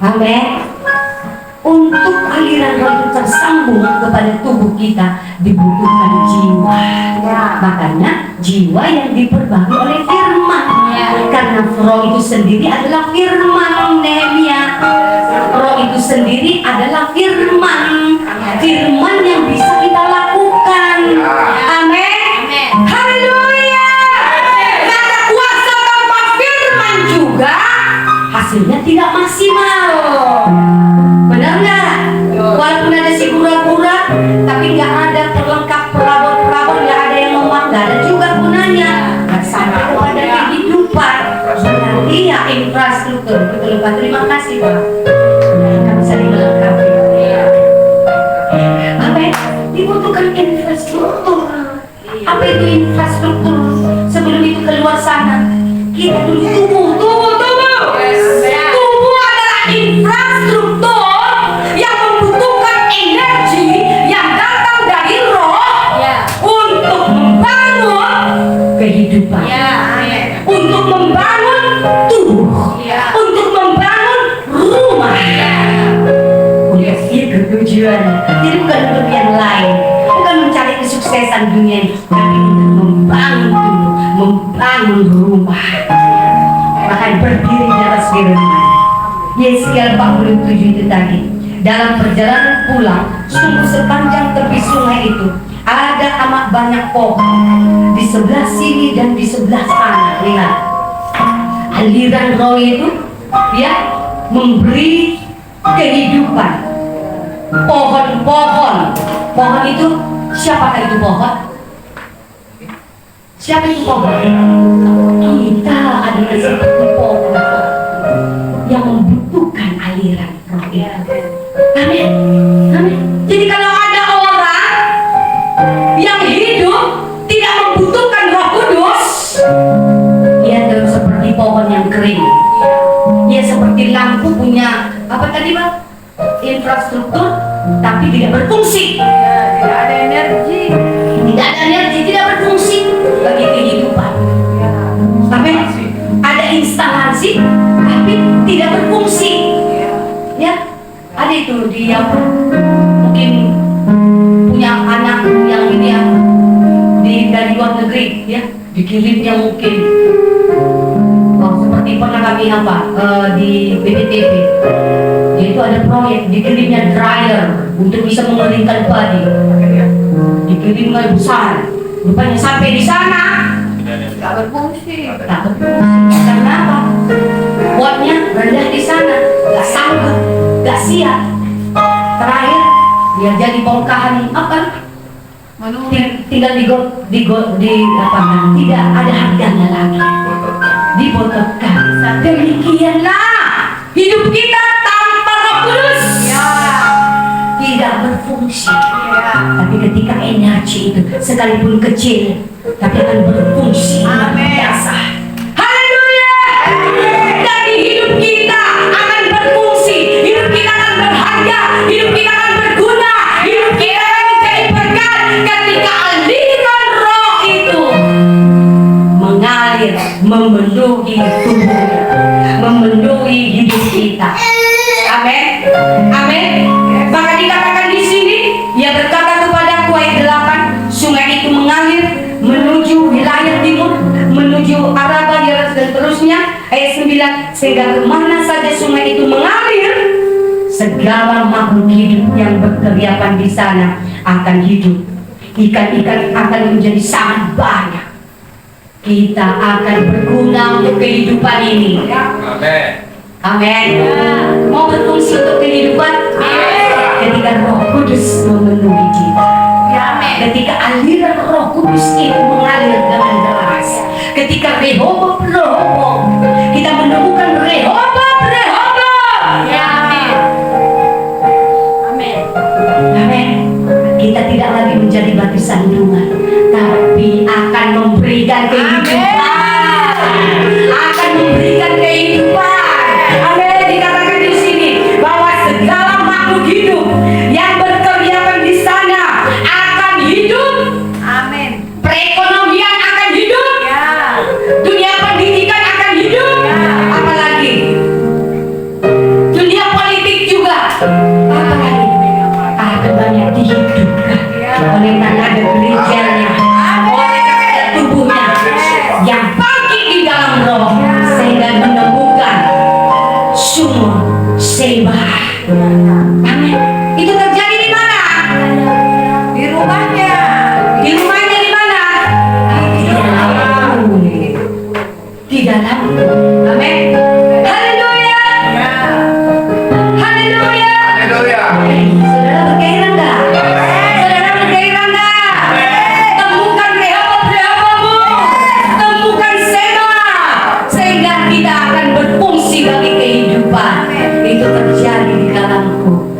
Amin. Untuk aliran roh itu tersambung kepada tubuh kita dibutuhkan jiwa. Makanya jiwa yang diperbaharui oleh firman. Karena roh itu sendiri adalah firman. Nehemia. Roh itu sendiri adalah firman. Firman yang bisa kita lakukan. Amin. Haleluya. Gak ada kuasa tanpa firman juga, hasilnya tidak maksimal. Benar nggak? Walaupun ada si kura-kura, tapi nggak ada perlengkap perabot-perabot, nggak ada yang memang, nggak ada juga gunanya. Nggak sampai kepada kehidupan. Berarti ya infrastruktur. Betul Pak. Terima kasih Pak. Nggak bisa dilengkapi. Amin. Dibutuhkan infrastruktur. Apa itu infrastruktur? Sebelum itu keluar sana, kita dulu tubuh. Tubuh adalah infrastruktur yang membutuhkan energi yang datang dari roh untuk membangun kehidupan, untuk membangun tubuh, untuk membangun rumah. Itu tujuan. Jadi bukan untuk yang lain, bukan mencari kesuksesan dunia ini, tapi untuk membangun tubuh, membangun rumah. Bahkan berdiri di atas firman. Yeskiel 47 itu tadi. Dalam perjalanan pulang, sungguh sepanjang tepi sungai itu ada amat banyak pohon di sebelah sini dan di sebelah sana. Lihat, aliran roh itu ya memberi kehidupan. Pohon itu siapakah itu pohon? Siapa itu pohon? Kita adalah seperti pohon yang membutuhkan aliran roh itu. Amin. Amin. Jadi kalau ada orang yang hidup tidak membutuhkan Roh Kudus, dia terus pohon yang kering. Dia seperti lampu punya apa tadi Bang? Infrastruktur tapi tidak berfungsi. Ya, tidak ada energi. Tidak ada energi, tidak berfungsi bagi kehidupan. Ya. Tapi ada instalasi tapi tidak berfungsi. Ya. Ya, ada itu dia mungkin punya anak yang ini ya dari luar negeri ya, dikirimnya mungkin seperti pernah kami di BPTV itu ada proyek dikirimnya dryer untuk bisa mengeringkan padi, dikirimnya besar, rupanya sampai di sana Tidak berfungsi. tak berfungsi. Karena apa? Wattnya rendah di sana, gak sanggup, gak siap. Terakhir dia jadi bongkahan apa? Tinggal tidak ada harganya lagi, dibotolkan. Demikianlah hidup kita tanpa Roh Kudus, Ya. tidak berfungsi. Ya. Tapi ketika energi itu sekalipun kecil tapi akan berfungsi luar Amin. biasa. Haleluya. Jadi hidup kita akan berfungsi, hidup kita akan berharga, hidup kita akan berguna, hidup kita akan menjadi berkat ketika aliran Roh itu mengalir memenuhi tubuhnya, memenuhi hidup kita. Amin. Amin. Maka dikatakan di sini, ia berkata kepadaku ayat 8, sungai itu mengalir menuju wilayah timur, menuju Araba dan seterusnya. Ayat 9, sehingga kemana saja sungai itu mengalir, segala makhluk hidup yang berkeliapan di sana akan hidup. Ikan-ikan akan menjadi sangat banyak. Kita akan berguna untuk kehidupan ini. Amin. Amin. Mau berfungsi untuk kehidupan? Ketika Roh Kudus memenuhi kita. Ketika aliran Roh Kudus itu mengalir dengan deras. Ketika Rehoboam, kita menemukan Rehoboam. Amin. Kita tidak lagi menjadi batu sandungan, tapi akan memberikan kehidupan. Akan memberikan kehidupan. Amin. Dikatakan di sini bahwa segala makhluk hidup yang berkeliapan di sana akan hidup. Amin. Perekonomian akan hidup. Ya. Dunia pendidikan akan hidup. Apalagi dunia politik juga. Apalagi akan banyak dihidupkan oleh karena ada gerejanya, oleh karena ada tubuhnya yang bangkit di dalam Roh sehingga menemukan sumur Seba. Amin. Itu terjadi di mana? Di rumahnya. Di rumahnya di mana? Di dalam. Di dalam. Amin. Haleluya. Ya. Haleluya. Haleluya. Saudara bergairah enggak? Saudara bergairah enggak? Temukan Rehoboam, temukan Seba, sehingga kita akan berfungsi bagi kehidupan. Itu terjadi di dalamku.